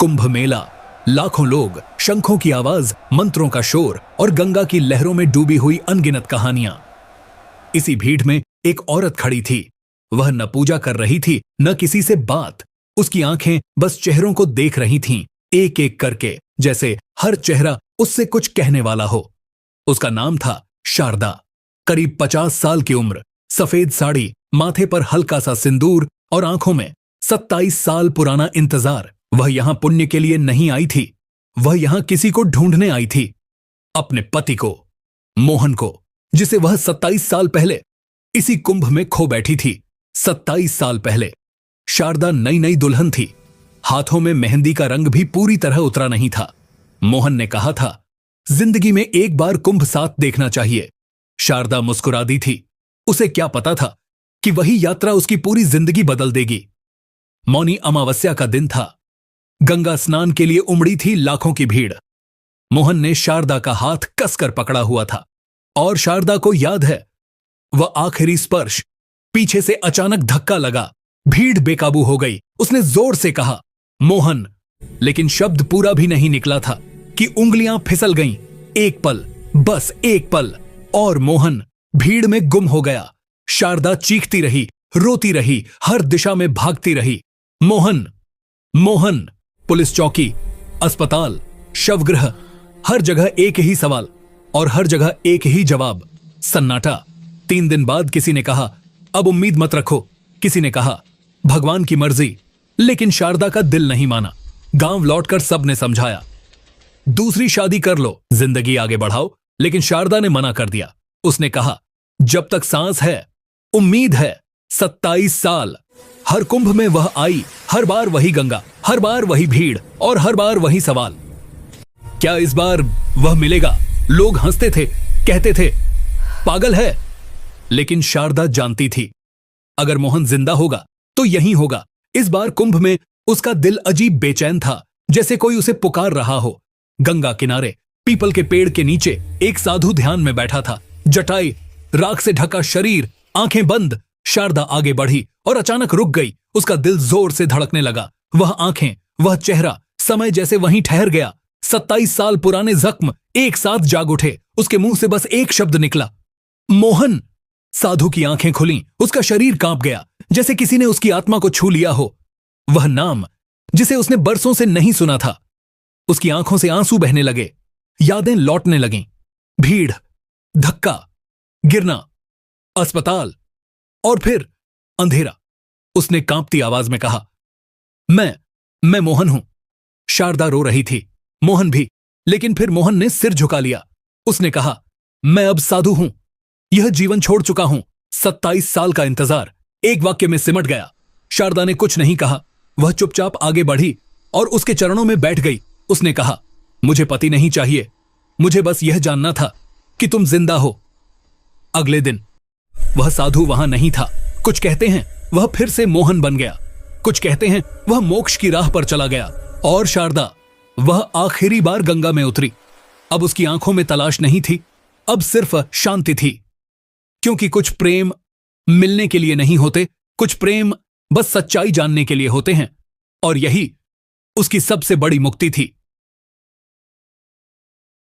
कुंभ मेला, लाखों लोग, शंखों की आवाज, मंत्रों का शोर और गंगा की लहरों में डूबी हुई अनगिनत कहानियां। इसी भीड़ में एक औरत खड़ी थी। वह न पूजा कर रही थी, न किसी से बात। उसकी आंखें बस चेहरों को देख रही थीं, एक एक करके, जैसे हर चेहरा उससे कुछ कहने वाला हो। उसका नाम था शारदा। करीब 50 साल की उम्र, सफेद साड़ी, माथे पर हल्का सा सिंदूर और आंखों में 27 साल पुराना इंतजार। वह यहां पुण्य के लिए नहीं आई थी, वह यहां किसी को ढूंढने आई थी। अपने पति को, मोहन को, जिसे वह 27 साल पहले इसी कुंभ में खो बैठी थी। 27 साल पहले शारदा नई नई दुल्हन थी। हाथों में मेहंदी का रंग भी पूरी तरह उतरा नहीं था। मोहन ने कहा था, जिंदगी में एक बार कुंभ साथ देखना चाहिए। शारदा मुस्कुरा दी थी। उसे क्या पता था कि वही यात्रा उसकी पूरी जिंदगी बदल देगी। मौनी अमावस्या का दिन था। गंगा स्नान के लिए उमड़ी थी लाखों की भीड़। मोहन ने शारदा का हाथ कसकर पकड़ा हुआ था और शारदा को याद है, वह आखिरी स्पर्श। पीछे से अचानक धक्का लगा, भीड़ बेकाबू हो गई। उसने जोर से कहा, मोहन, लेकिन शब्द पूरा भी नहीं निकला था कि उंगलियां फिसल गईं। एक पल, बस एक पल, और मोहन भीड़ में गुम हो गया। शारदा चीखती रही, रोती रही, हर दिशा में भागती रही। मोहन, मोहन। पुलिस चौकी, अस्पताल, शवगृह, हर जगह एक ही सवाल और हर जगह एक ही जवाब, सन्नाटा। 3 दिन बाद किसी ने कहा, अब उम्मीद मत रखो। किसी ने कहा, भगवान की मर्जी। लेकिन शारदा का दिल नहीं माना। गांव लौटकर सबने समझाया, दूसरी शादी कर लो, जिंदगी आगे बढ़ाओ। लेकिन शारदा ने मना कर दिया। उसने कहा, जब तक सांस है, उम्मीद है। 27 साल। हर कुंभ में वह आई, हर बार वही गंगा, हर बार वही भीड़ और हर बार वही सवाल, क्या इस बार वह मिलेगा? लोग हंसते थे, कहते थे, पागल है। लेकिन शारदा जानती थी, अगर मोहन जिंदा होगा तो यही होगा। इस बार कुंभ में उसका दिल अजीब बेचैन था, जैसे कोई उसे पुकार रहा हो। गंगा किनारे पीपल के पेड़ के नीचे एक साधु ध्यान में बैठा था। जटाई, राख से ढका शरीर, आंखें बंद। शारदा आगे बढ़ी और अचानक रुक गई। उसका दिल जोर से धड़कने लगा। वह आंखें, वह चेहरा, समय जैसे वहीं ठहर गया। 27 साल पुराने जख्म एक साथ जाग उठे। उसके मुंह से बस एक शब्द निकला, मोहन। साधु की आंखें खुलीं, उसका शरीर कांप गया, जैसे किसी ने उसकी आत्मा को छू लिया हो। वह नाम जिसे उसने बरसों से नहीं सुना था। उसकी आंखों से आंसू बहने लगे, यादें लौटने लगीं। भीड़, धक्का, गिरना, अस्पताल और फिर अंधेरा। उसने कांपती आवाज में कहा, मैं मोहन हूं। शारदा रो रही थी, मोहन भी। लेकिन फिर मोहन ने सिर झुका लिया। उसने कहा, मैं अब साधु हूं, यह जीवन छोड़ चुका हूं। 27 साल का इंतजार एक वाक्य में सिमट गया। शारदा ने कुछ नहीं कहा। वह चुपचाप आगे बढ़ी और उसके चरणों में बैठ गई। उसने कहा, मुझे पति नहीं चाहिए, मुझे बस यह जानना था कि तुम जिंदा हो। अगले दिन वह साधु वहां नहीं था। कुछ कहते हैं वह फिर से मोहन बन गया, कुछ कहते हैं वह मोक्ष की राह पर चला गया। और शारदा, वह आखिरी बार गंगा में उतरी। अब उसकी आंखों में तलाश नहीं थी, अब सिर्फ शांति थी। क्योंकि कुछ प्रेम मिलने के लिए नहीं होते, कुछ प्रेम बस सच्चाई जानने के लिए होते हैं। और यही उसकी सबसे बड़ी मुक्ति थी।